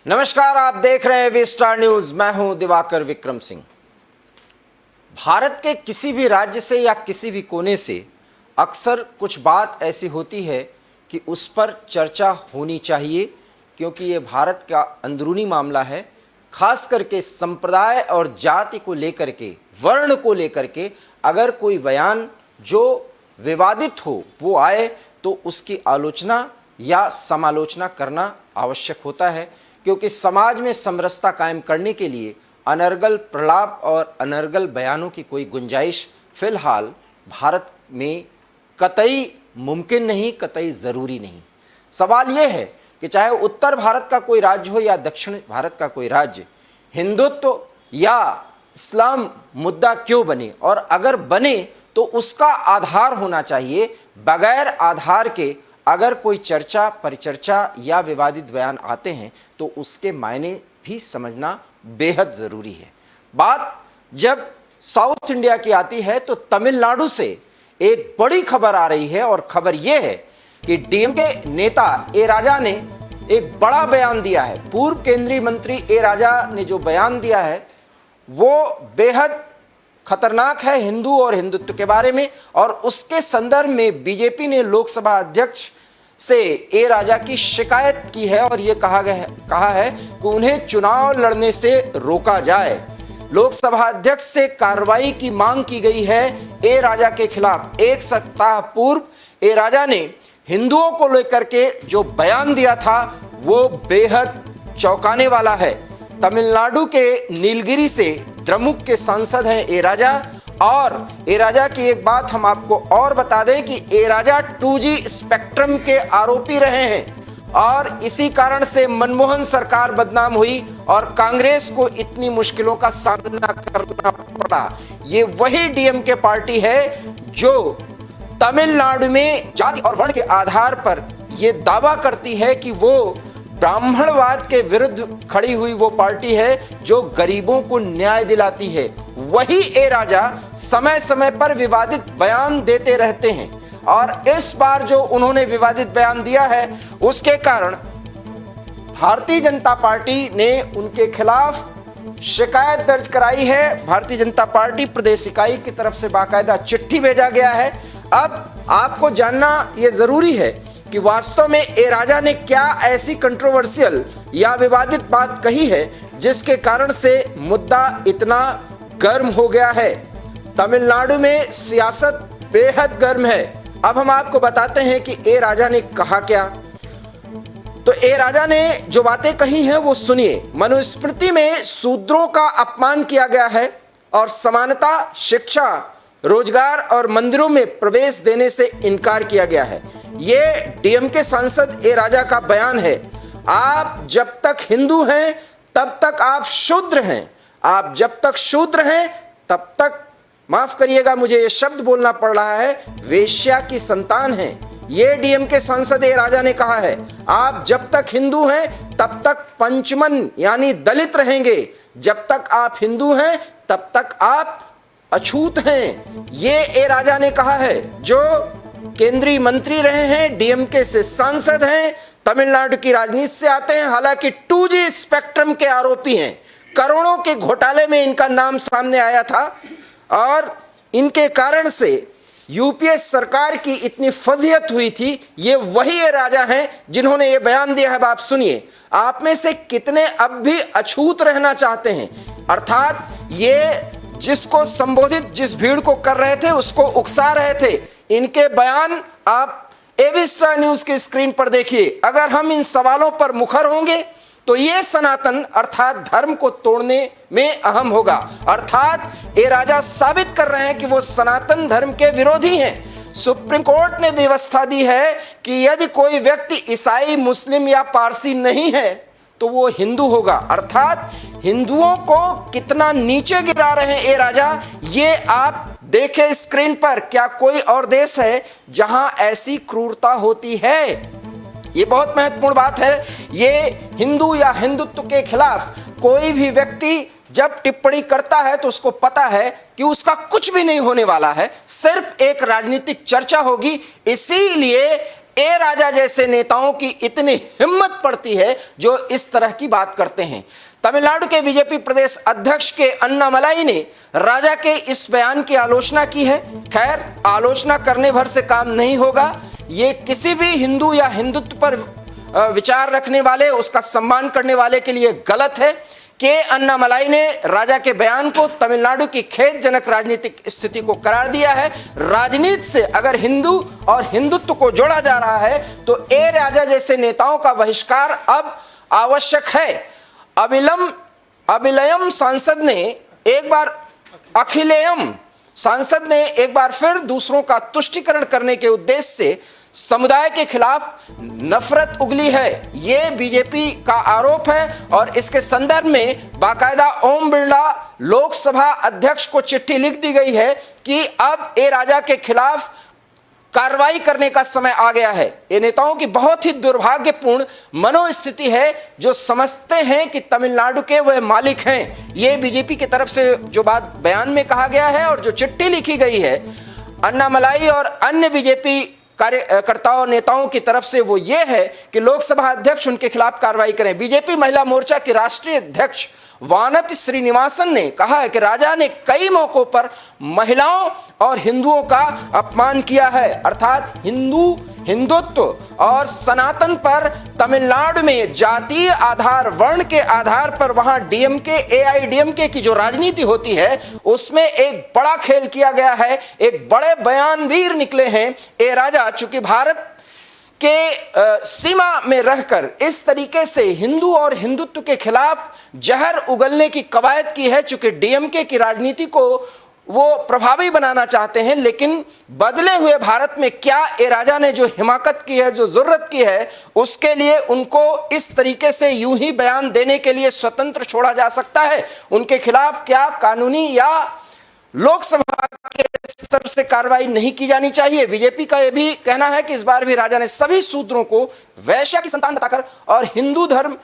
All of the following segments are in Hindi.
नमस्कार, आप देख रहे हैं वी स्टार न्यूज। मैं हूं दिवाकर विक्रम सिंह। भारत के किसी भी राज्य से या किसी भी कोने से अक्सर कुछ बात ऐसी होती है कि उस पर चर्चा होनी चाहिए, क्योंकि ये भारत का अंदरूनी मामला है। खास करके संप्रदाय और जाति को लेकर के, वर्ण को लेकर के अगर कोई बयान जो विवादित हो वो आए तो उसकी आलोचना या समालोचना करना आवश्यक होता है, क्योंकि समाज में समरसता कायम करने के लिए अनर्गल प्रलाप और अनर्गल बयानों की कोई गुंजाइश फिलहाल भारत में कतई मुमकिन नहीं, कतई ज़रूरी नहीं। सवाल यह है कि चाहे उत्तर भारत का कोई राज्य हो या दक्षिण भारत का कोई राज्य, हिंदुत्व या इस्लाम मुद्दा क्यों बने, और अगर बने तो उसका आधार होना चाहिए। बगैर आधार के अगर कोई चर्चा, परिचर्चा या विवादित बयान आते हैं तो उसके मायने भी समझना बेहद ज़रूरी है। बात जब साउथ इंडिया की आती है तो तमिलनाडु से एक बड़ी खबर आ रही है, और खबर यह है कि डीएमके नेता ए राजा ने एक बड़ा बयान दिया है। पूर्व केंद्रीय मंत्री ए राजा ने जो बयान दिया है वो बेहद खतरनाक है हिंदू और हिंदुत्व के बारे में, और उसके संदर्भ में बीजेपी ने लोकसभा अध्यक्ष से ए राजा की शिकायत की है और ये कहा है कि उन्हें चुनाव लड़ने से रोका जाए। लोकसभा अध्यक्ष से कार्रवाई की मांग की गई है ए राजा के खिलाफ। एक सप्ताह पूर्व ए राजा ने हिंदुओं को लेकर के जो बयान दिया था वो बेहद चौंकाने वाला है। तमिलनाडु के नीलगिरी से द्रमुक के सांसद हैं ए राजा, और ए राजा की एक बात हम आपको और बता दें कि ए राजा 2G स्पेक्ट्रम के आरोपी रहे हैं, और इसी कारण से मनमोहन सरकार बदनाम हुई और कांग्रेस को इतनी मुश्किलों का सामना करना पड़ा। ये वही डीएमके पार्टी है जो तमिलनाडु में जाति और वर्ण के आधार पर यह दावा करती है कि वो ब्राह्मणवाद के विरुद्ध खड़ी हुई वो पार्टी है जो गरीबों को न्याय दिलाती है। वही ए राजा समय समय पर विवादित बयान देते रहते हैं, और इस बार जो उन्होंने विवादित बयान दिया है उसके कारण भारतीय जनता पार्टी ने उनके खिलाफ शिकायत दर्ज कराई है। भारतीय जनता पार्टी प्रदेश इकाई की तरफ से बाकायदा चिट्ठी भेजा गया है। अब आपको जानना यह जरूरी है कि वास्तव में ए राजा ने क्या ऐसी कंट्रोवर्शियल या विवादित बात कही है जिसके कारण से मुद्दा इतना गर्म हो गया है। तमिलनाडु में सियासत बेहद गर्म है। अब हम आपको बताते हैं कि ए राजा ने कहा क्या। तो ए राजा ने जो बातें कही हैं वो सुनिए। मनुस्मृति में शूद्रों का अपमान किया गया है और समानता, शिक्षा, रोजगार और मंदिरों में प्रवेश देने से इनकार किया गया है। ये डीएमके सांसद ए राजा का बयान है। आप जब तक हिंदू हैं तब तक आप शूद्र हैं। आप जब तक शूद्र हैं तब तक, माफ करिएगा मुझे ये शब्द बोलना पड़ रहा है, वेश्या की संतान हैं। ये डीएमके सांसद ए राजा ने कहा है। आप जब तक हिंदू हैं तब तक पंचमन यानी दलित रहेंगे। जब तक आप हिंदू हैं तब तक आप अछूत हैं। ये ए राजा ने कहा है, जो केंद्रीय मंत्री रहे हैं, डीएमके से सांसद हैं, तमिलनाडु की राजनीति से आते हैं, हालांकि 2G स्पेक्ट्रम के आरोपी हैं। करोड़ों के घोटाले में इनका नाम सामने आया था, और इनके कारण से यूपीए सरकार की इतनी फजीहत हुई थी। ये वही ए राजा हैं जिन्होंने ये बयान दिया है। आप सुनिए, आप में से कितने अब भी अछूत रहना चाहते हैं, अर्थात ये जिसको संबोधित जिस भीड़ को कर रहे थे उसको उकसा रहे थे। इनके बयान आप एवी स्टार न्यूज की स्क्रीन पर देखिए। अगर हम इन सवालों पर मुखर होंगे तो ये सनातन अर्थात धर्म को तोड़ने में अहम होगा। अर्थात ये राजा साबित कर रहे हैं कि वो सनातन धर्म के विरोधी हैं। सुप्रीम कोर्ट ने व्यवस्था दी है कि यदि कोई व्यक्ति ईसाई, मुस्लिम या पारसी नहीं है तो वो हिंदू होगा। अर्थात हिंदुओं को कितना नीचे गिरा रहे हैं ए राजा, ये आप देखें स्क्रीन पर। क्या कोई और देश है जहां ऐसी क्रूरता होती है? ये बहुत महत्वपूर्ण बात है। ये हिंदू या हिंदुत्व के खिलाफ कोई भी व्यक्ति जब टिप्पणी करता है तो उसको पता है कि उसका कुछ भी नहीं होने वाला है, सिर्फ एक राजनीतिक चर्चा होगी। इसीलिए ए राजा जैसे नेताओं की इतनी हिम्मत पड़ती है जो इस तरह की बात करते हैं। तमिलनाडु के बीजेपी प्रदेश अध्यक्ष के अन्नामलाई ने राजा के इस बयान की आलोचना की है। खैर, आलोचना करने भर से काम नहीं होगा। ये किसी भी हिंदू या हिंदुत्व पर विचार रखने वाले, उसका सम्मान करने वाले के लिए गलत है। के अन्नामलाई ने राजा के बयान को तमिलनाडु की खेदजनक राजनीतिक स्थिति को करार दिया है। राजनीति से अगर हिंदू और हिंदुत्व को जोड़ा जा रहा है तो ए राजा जैसे नेताओं का बहिष्कार अब आवश्यक है। अखिलेयम सांसद ने एक बार फिर दूसरों का तुष्टीकरण करने के उद्देश्य से समुदाय के खिलाफ नफरत उगली है, ये बीजेपी का आरोप है। और इसके संदर्भ में बाकायदा ओम बिरला लोकसभा अध्यक्ष को चिट्ठी लिख दी गई है कि अब ए राजा के खिलाफ कार्रवाई करने का समय आ गया है। ये नेताओं की बहुत ही दुर्भाग्यपूर्ण मनोस्थिति है जो समझते हैं कि तमिलनाडु के वह मालिक हैं। ये बीजेपी की तरफ से जो बात बयान में कहा गया है और जो चिट्ठी लिखी गई है अन्नामलाई और अन्य बीजेपी कार्यकर्ताओं नेताओं की तरफ से, वो ये है कि लोकसभा अध्यक्ष उनके खिलाफ कार्रवाई करें। बीजेपी महिला मोर्चा की राष्ट्रीय अध्यक्ष वानति श्रीनिवासन ने कहा है कि राजा ने कई मौकों पर महिलाओं और हिंदुओं का अपमान किया है, अर्थात हिंदुत्व और सनातन पर तमिलनाडु में जातीय आधार, वर्ण के आधार पर वहां डीएमके एआईडीएमके की जो राजनीति होती है उसमें एक बड़ा खेल किया गया है। एक बड़े बयानवीर निकले हैं ए राजा। चूंकि भारत के सीमा में रहकर इस तरीके से हिंदू और हिंदुत्व के खिलाफ जहर उगलने की कवायद की है, चूंकि डीएमके की राजनीति को वो प्रभावी बनाना चाहते हैं, लेकिन बदले हुए भारत में क्या ए राजा ने जो हिमाकत की है, जो जुर्रत की है, उसके लिए उनको इस तरीके से यूं ही बयान देने के लिए स्वतंत्र छोड़ा जा सकता है? उनके खिलाफ क्या कानूनी या लोकसभा के स्तर से कार्रवाई नहीं की जानी चाहिए? बीजेपी का यह भी कहना है कि इस बार भी राजा ने सभी शूद्रों को वैश्या की संतान बताकर और हिंदू धर्म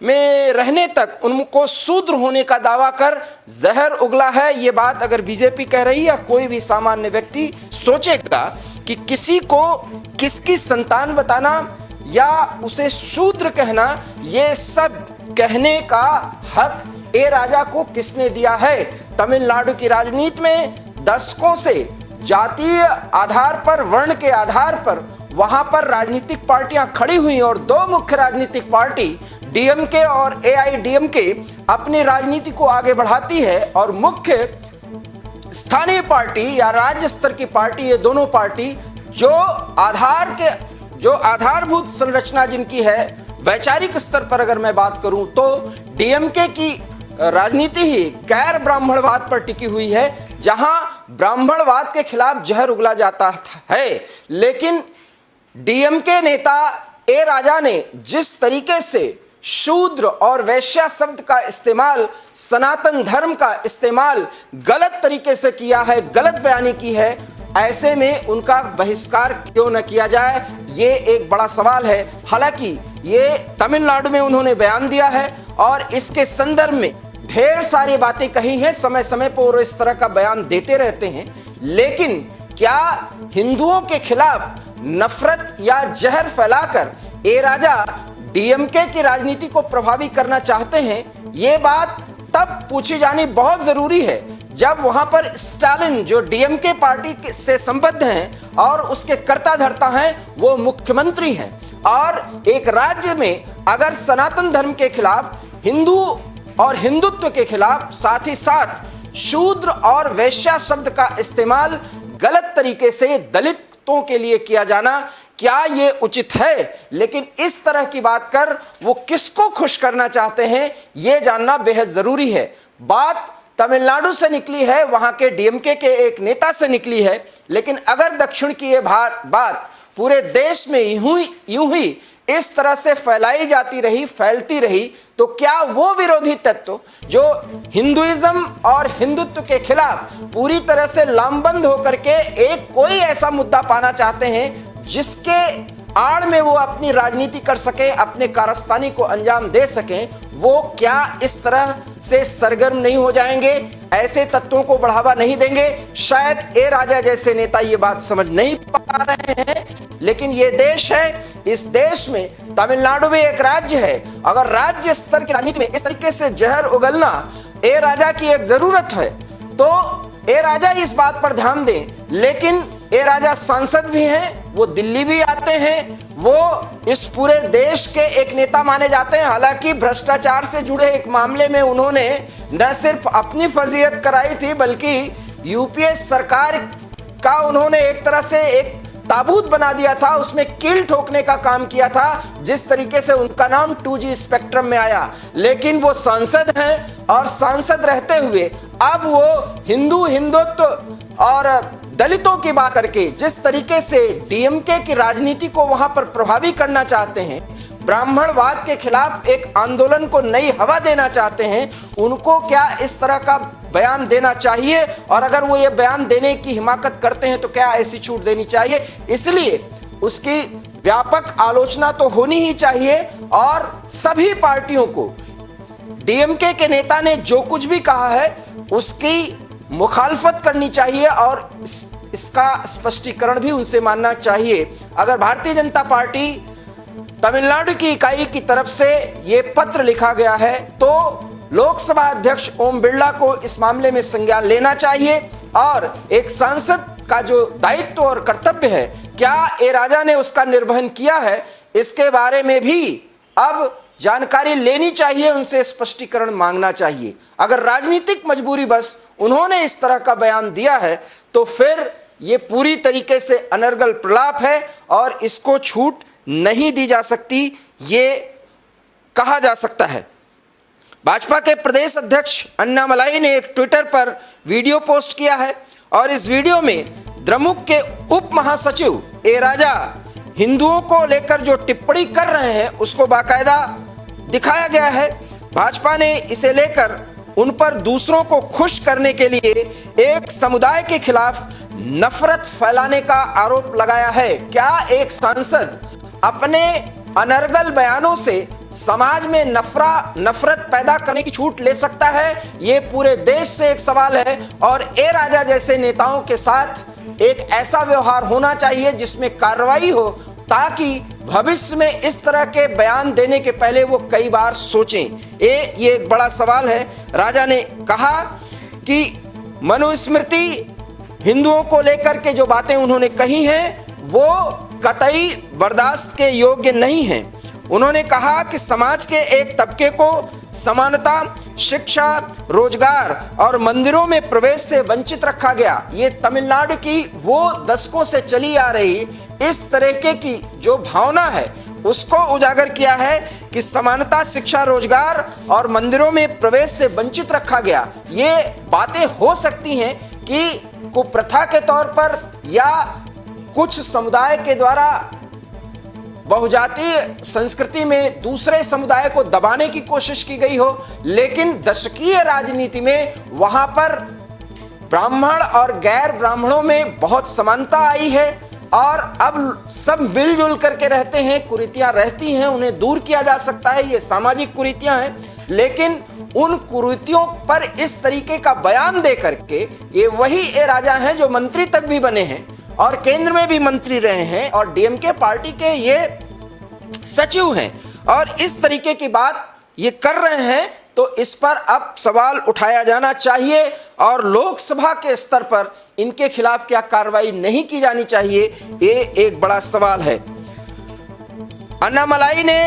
में रहने तक उनको शूद्र होने का दावा कर जहर उगला है। ये बात अगर बीजेपी कह रही है या कोई भी सामान्य व्यक्ति सोचेगा कि किसी को किसकी संतान बताना या उसे शूद्र कहना, ये सब कहने का हक ए राजा को किसने दिया है? तमिलनाडु की राजनीति में दशकों से जातीय आधार पर, वर्ण के आधार पर वहां पर राजनीतिक पार्टियां खड़ी हुई और दो मुख्य राजनीतिक पार्टी डीएमके और एआईडीएमके अपनी राजनीति को आगे बढ़ाती है और मुख्य स्थानीय पार्टी या राज्य स्तर की पार्टी, ये दोनों पार्टी जो आधारभूत संरचना जिनकी है वैचारिक स्तर पर अगर मैं बात करूं तो डीएमके की राजनीति ही गैर ब्राह्मणवाद पर टिकी हुई है, जहां ब्राह्मणवाद के खिलाफ जहर उगला जाता है। लेकिन डीएमके नेता ए राजा ने जिस तरीके से शूद्र और वैश्या शब्द का इस्तेमाल, सनातन धर्म का इस्तेमाल गलत तरीके से किया है, गलत बयानी की है, ऐसे में उनका बहिष्कार क्यों न किया जाए, ये एक बड़ा सवाल है। हालांकि ये तमिलनाडु में उन्होंने बयान दिया है और इसके संदर्भ में ढेर सारी बातें कही हैं, समय समय पर इस तरह का बयान देते रहते हैं। लेकिन क्या हिंदुओं के खिलाफ नफरत या जहर फैलाकर ए राजा डीएमके की राजनीति को प्रभावी करना चाहते हैं? ये बात तब पूछी जानी बहुत जरूरी है जब वहां पर स्टालिन, जो डीएमके पार्टी से संबद्ध हैं और उसके कर्ता धर्ता हैं, वो मुख्यमंत्री हैं। और एक राज्य में अगर सनातन धर्म के खिलाफ, हिंदू और हिंदुत्व के खिलाफ, साथ ही साथ शूद्र और वैश्या शब्द का इस्तेमाल गलत तरीके से दलितों के लिए किया जाना, क्या ये उचित है? लेकिन इस तरह की बात कर वो किसको खुश करना चाहते हैं, ये जानना बेहद जरूरी है। बात तमिलनाडु से निकली है, वहां के डीएमके के एक नेता से निकली है, लेकिन अगर दक्षिण की ये बात पूरे देश में यूं ही इस तरह से फैलती रही तो क्या वो विरोधी तत्व जो हिंदुइज्म और हिंदुत्व के खिलाफ पूरी तरह से लामबंद होकर के एक कोई ऐसा मुद्दा पाना चाहते हैं जिसके आड़ में वो अपनी राजनीति कर सके, अपने कारस्तानी को अंजाम दे सकें, वो क्या इस तरह से सरगर्म नहीं हो जाएंगे, ऐसे तत्वों को बढ़ावा नहीं देंगे? शायद ए राजा जैसे नेता ये बात समझ नहीं पा रहे हैं। लेकिन ये देश है, इस देश में तमिलनाडु भी एक राज्य है। अगर राज्य स्तर की राजनीति में इस तरीके से जहर उगलना ए राजा की एक जरूरत है, तो ए राजा इस बात पर ध्यान दें। लेकिन ए राजा सांसद भी हैं, वो दिल्ली भी आते हैं, वो इस पूरे देश के एक नेता माने जाते हैं। हालांकि भ्रष्टाचार से जुड़े एक मामले में उन्होंने न सिर्फ अपनी फजीहत कराई थी, बल्कि यूपीए सरकार का उन्होंने एक तरह से एक ताबूत बना दिया था, उसमें कील ठोकने का काम किया था, जिस तरीके से उनका नाम 2G स्पेक्ट्रम में आया। लेकिन वो सांसद हैं और सांसद रहते हुए अब वो हिंदुत्व और दलितों की बात करके जिस तरीके से डीएमके की राजनीति को वहां पर प्रभावी करना चाहते हैं, ब्राह्मणवाद के खिलाफ एक आंदोलन को नई हवा देना चाहते हैं, उनको क्या इस तरह का बयान देना चाहिए? और अगर वो ये बयान देने की हिमाकत करते हैं तो क्या ऐसी छूट देनी चाहिए? इसलिए उसकी व्यापक आलोचना तो होनी ही चाहिए और सभी पार्टियों को डीएमके के नेता ने जो कुछ भी कहा है उसकी मुखालफत करनी चाहिए और इसका स्पष्टीकरण भी उनसे मानना चाहिए। अगर भारतीय जनता पार्टी तमिलनाडु की इकाई की तरफ से यह पत्र लिखा गया है तो लोकसभा अध्यक्ष ओम बिरला को इस मामले में संज्ञान लेना चाहिए और एक सांसद का जो दायित्व और कर्तव्य है, क्या ए राजा ने उसका निर्वहन किया है, इसके बारे में भी अब जानकारी लेनी चाहिए, उनसे स्पष्टीकरण मांगना चाहिए। अगर राजनीतिक मजबूरी बस उन्होंने इस तरह का बयान दिया है तो फिर ये पूरी तरीके से अनर्गल प्रलाप है और इसको छूट नहीं दी जा सकती, ये कहा जा सकता है। भाजपा के प्रदेश अध्यक्ष अन्नामलाई ने एक ट्विटर पर वीडियो पोस्ट किया है और इस वीडियो में द्रमुक के उप महासचिव ए राजा हिंदुओं को लेकर जो टिप्पणी कर रहे हैं उसको बाकायदा दिखाया गया है। भाजपा ने इसे लेकर उन पर दूसरों को खुश करने के लिए एक समुदाय के खिलाफ नफरत फैलाने का आरोप लगाया है। क्या एक सांसद अपने अनर्गल बयानों से समाज में नफरत पैदा करने की छूट ले सकता है? ये पूरे देश से एक सवाल है और ए राजा जैसे नेताओं के साथ एक ऐसा व्यवहार होना चाहिए जिसमें कार्रवाई हो, ताकि भविष्य में इस तरह के बयान देने के पहले वो कई बार सोचें। ये एक बड़ा सवाल है। राजा ने कहा कि मनुस्मृति हिंदुओं को लेकर के जो बातें उन्होंने कही हैं वो कतई बर्दाश्त के योग्य नहीं हैं। उन्होंने कहा कि समाज के एक तबके को समानता, शिक्षा, रोजगार और मंदिरों में प्रवेश से वंचित रखा गया। ये तमिलनाडु की वो दशकों से चली आ रही इस तरीके की जो भावना है उसको उजागर किया है कि समानता, शिक्षा, रोजगार और मंदिरों में प्रवेश से वंचित रखा गया। ये बातें हो सकती हैं कि कुप्रथा के तौर पर या कुछ समुदाय के द्वारा बहुजातीय संस्कृति में दूसरे समुदाय को दबाने की कोशिश की गई हो, लेकिन दशकीय राजनीति में वहां पर ब्राह्मण और गैर ब्राह्मणों में बहुत समानता आई है और अब सब मिलजुल करके रहते हैं। कुरीतियां रहती हैं, उन्हें दूर किया जा सकता है, ये सामाजिक कुरीतियां हैं, लेकिन उन कुरीतियों पर इस तरीके का बयान दे करके ये वही ए राजा हैं जो मंत्री तक भी बने हैं और केंद्र में भी मंत्री रहे हैं और डीएमके पार्टी के ये सचिव हैं और इस तरीके की बात ये कर रहे हैं, तो इस पर अब सवाल उठाया जाना चाहिए और लोकसभा के स्तर पर इनके खिलाफ क्या कार्रवाई नहीं की जानी चाहिए, ये एक बड़ा सवाल है। अन्नामलाई ने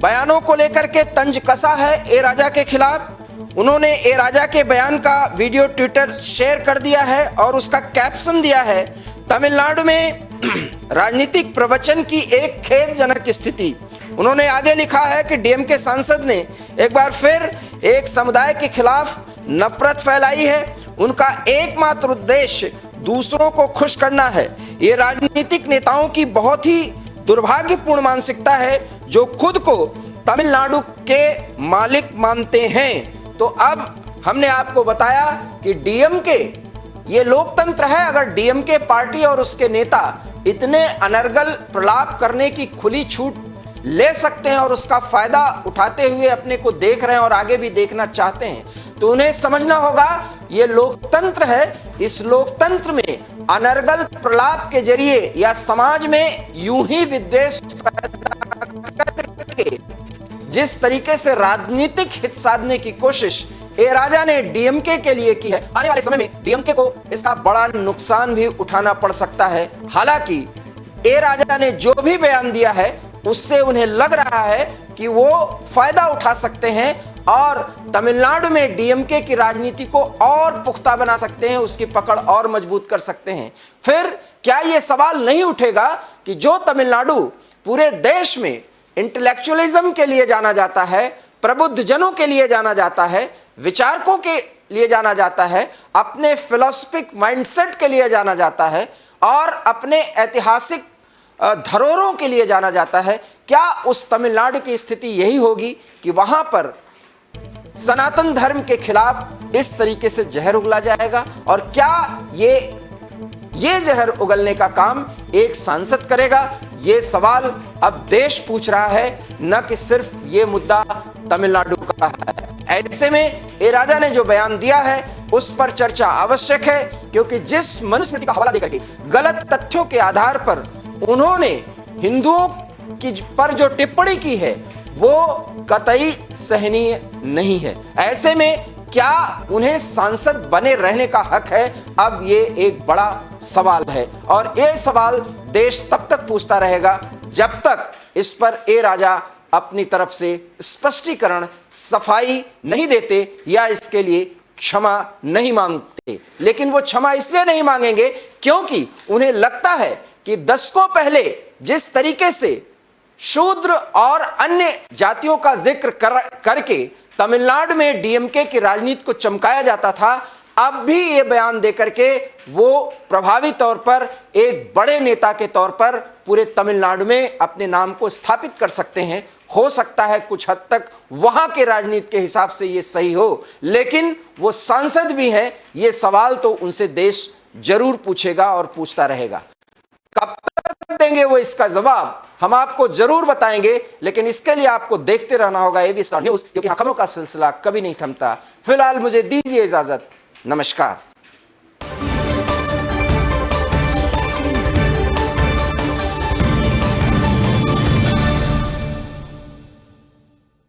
बयानों को लेकर के तंज कसा है ए राजा के खिलाफ। उन्होंने ए राजा के बयान का वीडियो ट्विटर शेयर कर दिया है और उसका कैप्शन दिया है, तमिलनाडु में राजनीतिक प्रवचन की एक खेदजनक स्थिति। उन्होंने आगे लिखा है कि डीएमके सांसद ने एक बार फिर एक समुदाय के खिलाफ नफरत फैलाई है। उनका एकमात्र उद्देश्य दूसरों को खुश करना है। ये राजनीतिक नेताओं की बहुत ही दुर्भाग्यपूर्ण मानसिकता है जो खुद को तमिलनाडु के मालिक मानते हैं। तो अब हमने आपको बताया कि डीएमके ये लोकतंत्र है। अगर डीएमके पार्टी और उसके नेता इतने अनर्गल प्रलाप करने की खुली छूट ले सकते हैं और उसका फायदा उठाते हुए अपने को देख रहे हैं और आगे भी देखना चाहते हैं, तो उन्हें समझना होगा ये लोकतंत्र है। इस लोकतंत्र में अनर्गल प्रलाप के जरिए या समाज में यूं ही विद्वेष पैदा करके जिस तरीके से राजनीतिक हित साधने की कोशिश ए राजा ने डीएमके के लिए की है, आने वाले समय में डीएमके को इसका बड़ा नुकसान भी उठाना पड़ सकता है। हालांकि ए राजा ने जो भी बयान दिया है उससे उन्हें लग रहा है कि वो फायदा उठा सकते हैं और तमिलनाडु में डीएमके की राजनीति को और पुख्ता बना सकते हैं, उसकी पकड़ और मजबूत कर सकते हैं। फिर क्या यह सवाल नहीं उठेगा कि जो तमिलनाडु पूरे देश में इंटेलेक्चुअलिज्म के लिए जाना जाता है, प्रबुद्ध जनों के लिए जाना जाता है, विचारकों के लिए जाना जाता है, अपने फिलोसफिक माइंडसेट के लिए जाना जाता है और अपने ऐतिहासिक धरोहरों के लिए जाना जाता है, क्या उस तमिलनाडु की स्थिति यही होगी कि वहां पर सनातन धर्म के खिलाफ इस तरीके से जहर उगला जाएगा? और क्या ये जहर उगलने का काम एक सांसद करेगा? ये सवाल अब देश पूछ रहा है, न कि सिर्फ ये मुद्दा तमिलनाडु का है। ऐसे में ए राजा ने जो बयान दिया है उस पर चर्चा आवश्यक है, क्योंकि जिस मनुस्मृति का हवाला देकर के गलत तथ्यों के आधार पर उन्होंने हिंदुओं की पर जो टिप्पणी की है वो कतई सहनीय नहीं है। ऐसे में क्या उन्हें सांसद बने रहने का हक है? अब ये एक बड़ा सवाल है और ये सवाल देश तब तक पूछता रहेगा जब तक इस पर ए राजा अपनी तरफ से स्पष्टीकरण, सफाई नहीं देते या इसके लिए क्षमा नहीं मांगते। लेकिन वो क्षमा इसलिए नहीं मांगेंगे क्योंकि उन्हें लगता है कि दशकों पहले जिस तरीके से शूद्र और अन्य जातियों का जिक्र करके तमिलनाडु में डीएमके की राजनीति को चमकाया जाता था, अब भी ये बयान देकर के वो प्रभावी तौर पर एक बड़े नेता के तौर पर पूरे तमिलनाडु में अपने नाम को स्थापित कर सकते हैं। हो सकता है कुछ हद तक वहां के राजनीति के हिसाब से ये सही हो, लेकिन वो सांसद भी हैं, ये सवाल तो उनसे देश जरूर पूछेगा और पूछता रहेगा। कब तक देंगे वो इसका जवाब हम आपको जरूर बताएंगे, लेकिन इसके लिए आपको देखते रहना होगा एबी स्टार न्यूज, क्योंकि खबरों का सिलसिला कभी नहीं थमता। फिलहाल मुझे दीजिए इजाजत, नमस्कार।